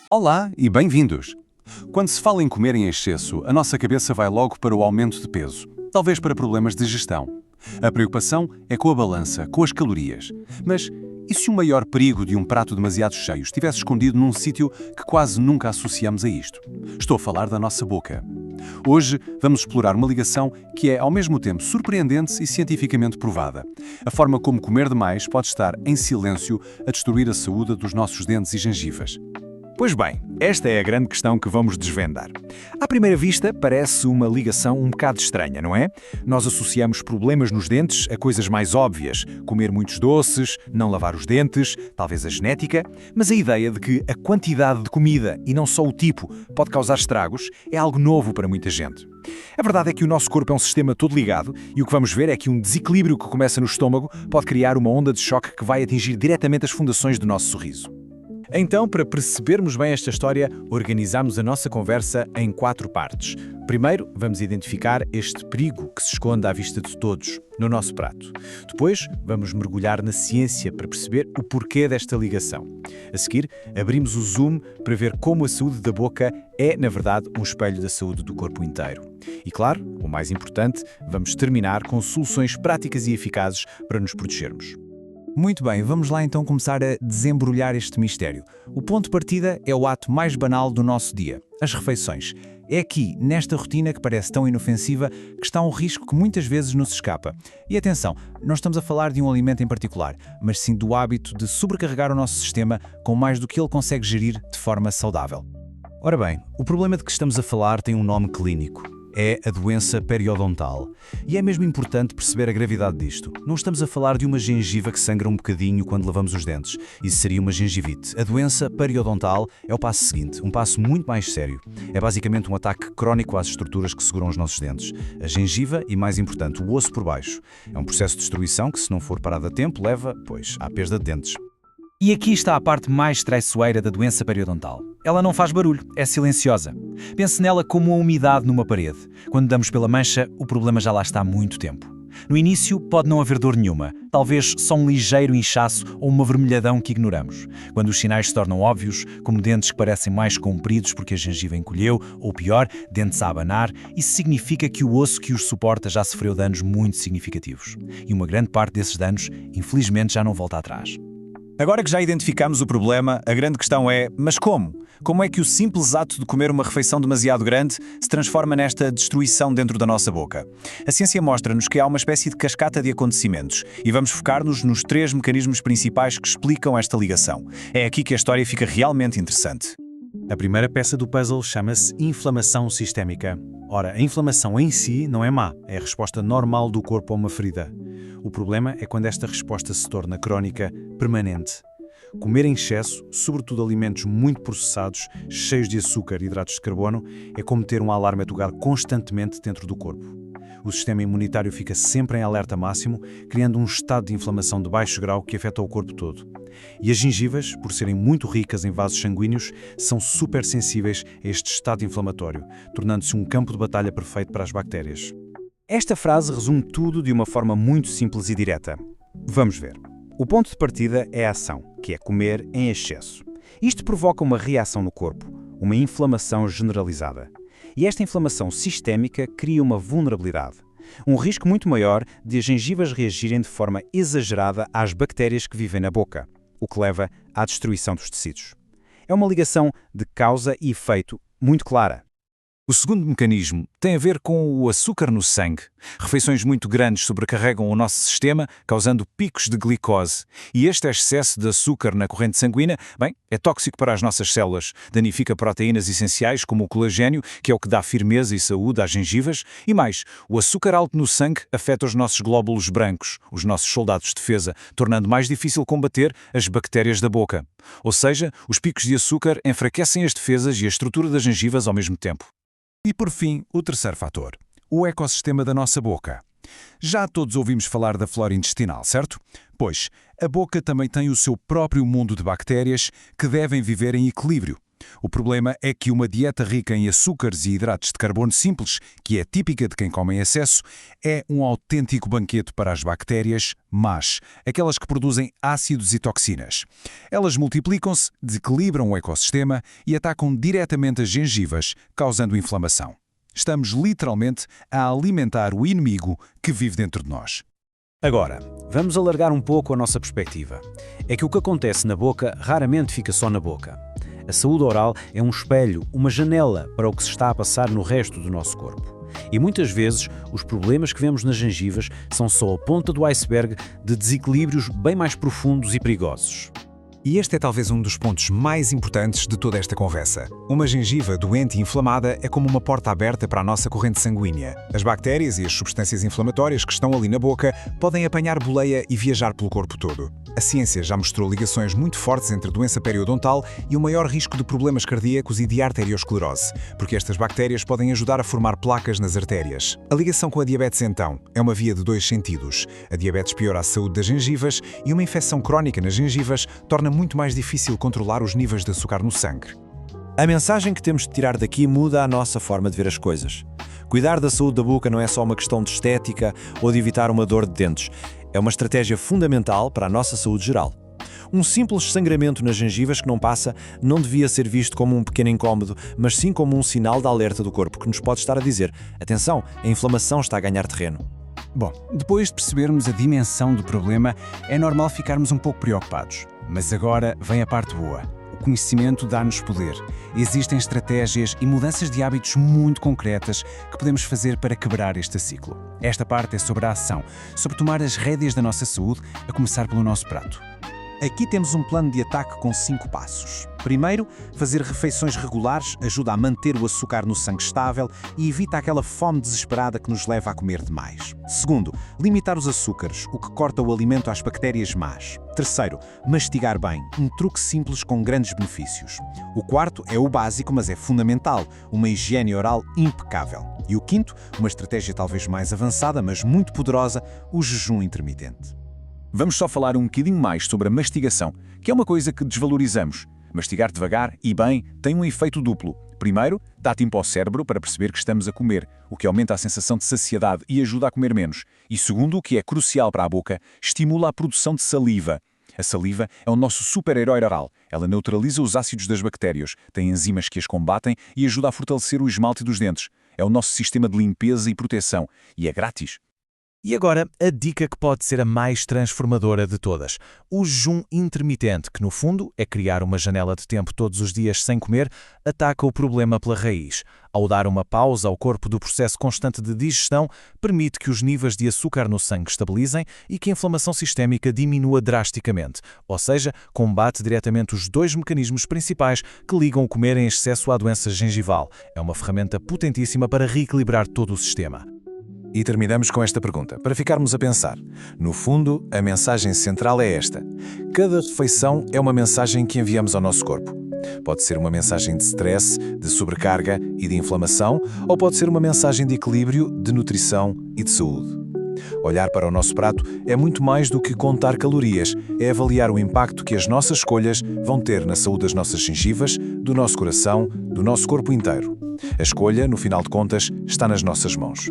Olá e bem-vindos! Quando se fala em comer em excesso, a nossa cabeça vai logo para o aumento de peso, talvez para problemas de digestão. A preocupação é com a balança, com as calorias. Mas e se o maior perigo de um prato demasiado cheio estivesse escondido num sítio que quase nunca associamos a isto? Estou a falar da nossa boca. Hoje vamos explorar uma ligação que é ao mesmo tempo surpreendente e cientificamente provada. A forma como comer demais pode estar em silêncio a destruir a saúde dos nossos dentes e gengivas. Pois bem, esta é a grande questão que vamos desvendar. À primeira vista, parece uma ligação um bocado estranha, não é? Nós associamos problemas nos dentes a coisas mais óbvias, comer muitos doces, não lavar os dentes, talvez a genética, mas a ideia de que a quantidade de comida, e não só o tipo, pode causar estragos, é algo novo para muita gente. A verdade é que o nosso corpo é um sistema todo ligado e o que vamos ver é que um desequilíbrio que começa no estômago pode criar uma onda de choque que vai atingir diretamente as fundações do nosso sorriso. Então, para percebermos bem esta história, organizamos a nossa conversa em 4 partes. Primeiro, vamos identificar este perigo que se esconde à vista de todos, no nosso prato. Depois, vamos mergulhar na ciência para perceber o porquê desta ligação. A seguir, abrimos o zoom para ver como a saúde da boca é, na verdade, um espelho da saúde do corpo inteiro. E claro, o mais importante, vamos terminar com soluções práticas e eficazes para nos protegermos. Muito bem, vamos lá então começar a desembrulhar este mistério. O ponto de partida é o ato mais banal do nosso dia, as refeições. É aqui, nesta rotina que parece tão inofensiva, que está um risco que muitas vezes nos escapa. E atenção, não estamos a falar de um alimento em particular, mas sim do hábito de sobrecarregar o nosso sistema com mais do que ele consegue gerir de forma saudável. Ora bem, o problema de que estamos a falar tem um nome clínico. É a doença periodontal. E é mesmo importante perceber a gravidade disto. Não estamos a falar de uma gengiva que sangra um bocadinho quando lavamos os dentes. Isso seria uma gengivite. A doença periodontal é o passo seguinte, um passo muito mais sério. É basicamente um ataque crónico às estruturas que seguram os nossos dentes. A gengiva e, mais importante, o osso por baixo. É um processo de destruição que, se não for parado a tempo, leva, à perda de dentes. E aqui está a parte mais traiçoeira da doença periodontal. Ela não faz barulho, é silenciosa. Pense nela como uma umidade numa parede. Quando damos pela mancha, o problema já lá está há muito tempo. No início, pode não haver dor nenhuma, talvez só um ligeiro inchaço ou uma vermelhadão que ignoramos. Quando os sinais se tornam óbvios, como dentes que parecem mais compridos porque a gengiva encolheu, ou pior, dentes a abanar, isso significa que o osso que os suporta já sofreu danos muito significativos. E uma grande parte desses danos, infelizmente, já não volta atrás. Agora que já identificamos o problema, a grande questão é, mas como? Como é que o simples ato de comer uma refeição demasiado grande se transforma nesta destruição dentro da nossa boca? A ciência mostra-nos que há uma espécie de cascata de acontecimentos e vamos focar-nos nos 3 mecanismos principais que explicam esta ligação. É aqui que a história fica realmente interessante. A primeira peça do puzzle chama-se inflamação sistémica. Ora, a inflamação em si não é má, é a resposta normal do corpo a uma ferida. O problema é quando esta resposta se torna crónica, permanente. Comer em excesso, sobretudo alimentos muito processados, cheios de açúcar e hidratos de carbono, é como ter um alarme a tocar constantemente dentro do corpo. O sistema imunitário fica sempre em alerta máximo, criando um estado de inflamação de baixo grau que afeta o corpo todo. E as gengivas, por serem muito ricas em vasos sanguíneos, são super sensíveis a este estado inflamatório, tornando-se um campo de batalha perfeito para as bactérias. Esta frase resume tudo de uma forma muito simples e direta. Vamos ver. O ponto de partida é a ação, que é comer em excesso. Isto provoca uma reação no corpo, uma inflamação generalizada. E esta inflamação sistémica cria uma vulnerabilidade, um risco muito maior de as gengivas reagirem de forma exagerada às bactérias que vivem na boca, o que leva à destruição dos tecidos. É uma ligação de causa e efeito muito clara. O segundo mecanismo tem a ver com o açúcar no sangue. Refeições muito grandes sobrecarregam o nosso sistema, causando picos de glicose. E este excesso de açúcar na corrente sanguínea, é tóxico para as nossas células. Danifica proteínas essenciais como o colagênio, que é o que dá firmeza e saúde às gengivas. E mais, o açúcar alto no sangue afeta os nossos glóbulos brancos, os nossos soldados de defesa, tornando mais difícil combater as bactérias da boca. Ou seja, os picos de açúcar enfraquecem as defesas e a estrutura das gengivas ao mesmo tempo. E por fim, o terceiro fator, o ecossistema da nossa boca. Já todos ouvimos falar da flora intestinal, certo? Pois, a boca também tem o seu próprio mundo de bactérias que devem viver em equilíbrio. O problema é que uma dieta rica em açúcares e hidratos de carbono simples, que é típica de quem come em excesso, é um autêntico banquete para as bactérias más, aquelas que produzem ácidos e toxinas. Elas multiplicam-se, desequilibram o ecossistema e atacam diretamente as gengivas, causando inflamação. Estamos literalmente a alimentar o inimigo que vive dentro de nós. Agora, vamos alargar um pouco a nossa perspectiva. É que o que acontece na boca raramente fica só na boca. A saúde oral é um espelho, uma janela para o que se está a passar no resto do nosso corpo. E muitas vezes, os problemas que vemos nas gengivas são só a ponta do iceberg de desequilíbrios bem mais profundos e perigosos. E este é talvez um dos pontos mais importantes de toda esta conversa. Uma gengiva doente e inflamada é como uma porta aberta para a nossa corrente sanguínea. As bactérias e as substâncias inflamatórias que estão ali na boca podem apanhar boleia e viajar pelo corpo todo. A ciência já mostrou ligações muito fortes entre a doença periodontal e o maior risco de problemas cardíacos e de arteriosclerose, porque estas bactérias podem ajudar a formar placas nas artérias. A ligação com a diabetes, então, é uma via de dois sentidos. A diabetes piora a saúde das gengivas e uma infecção crónica nas gengivas torna muito mais difícil controlar os níveis de açúcar no sangue. A mensagem que temos de tirar daqui muda a nossa forma de ver as coisas. Cuidar da saúde da boca não é só uma questão de estética ou de evitar uma dor de dentes. É uma estratégia fundamental para a nossa saúde geral. Um simples sangramento nas gengivas que não passa não devia ser visto como um pequeno incômodo, mas sim como um sinal de alerta do corpo que nos pode estar a dizer: atenção, a inflamação está a ganhar terreno. Bom, depois de percebermos a dimensão do problema, é normal ficarmos um pouco preocupados. Mas agora vem a parte boa. O conhecimento dá-nos poder. Existem estratégias e mudanças de hábitos muito concretas que podemos fazer para quebrar este ciclo. Esta parte é sobre a ação, sobre tomar as rédeas da nossa saúde, a começar pelo nosso prato. Aqui temos um plano de ataque com 5 passos. Primeiro, fazer refeições regulares ajuda a manter o açúcar no sangue estável e evita aquela fome desesperada que nos leva a comer demais. Segundo, limitar os açúcares, o que corta o alimento às bactérias más. Terceiro, mastigar bem, um truque simples com grandes benefícios. O quarto é o básico, mas é fundamental, uma higiene oral impecável. E o quinto, uma estratégia talvez mais avançada, mas muito poderosa, o jejum intermitente. Vamos só falar um bocadinho mais sobre a mastigação, que é uma coisa que desvalorizamos. Mastigar devagar e bem tem um efeito duplo. Primeiro, dá tempo ao cérebro para perceber que estamos a comer, o que aumenta a sensação de saciedade e ajuda a comer menos. E segundo, o que é crucial para a boca, estimula a produção de saliva. A saliva é o nosso super-herói oral. Ela neutraliza os ácidos das bactérias, tem enzimas que as combatem e ajuda a fortalecer o esmalte dos dentes. É o nosso sistema de limpeza e proteção. E é grátis. E agora, a dica que pode ser a mais transformadora de todas. O jejum intermitente, que no fundo é criar uma janela de tempo todos os dias sem comer, ataca o problema pela raiz. Ao dar uma pausa ao corpo do processo constante de digestão, permite que os níveis de açúcar no sangue estabilizem e que a inflamação sistémica diminua drasticamente. Ou seja, combate diretamente os dois mecanismos principais que ligam o comer em excesso à doença gengival. É uma ferramenta potentíssima para reequilibrar todo o sistema. E terminamos com esta pergunta, para ficarmos a pensar. No fundo, a mensagem central é esta. Cada refeição é uma mensagem que enviamos ao nosso corpo. Pode ser uma mensagem de stress, de sobrecarga e de inflamação, ou pode ser uma mensagem de equilíbrio, de nutrição e de saúde. Olhar para o nosso prato é muito mais do que contar calorias, é avaliar o impacto que as nossas escolhas vão ter na saúde das nossas gengivas, do nosso coração, do nosso corpo inteiro. A escolha, no final de contas, está nas nossas mãos.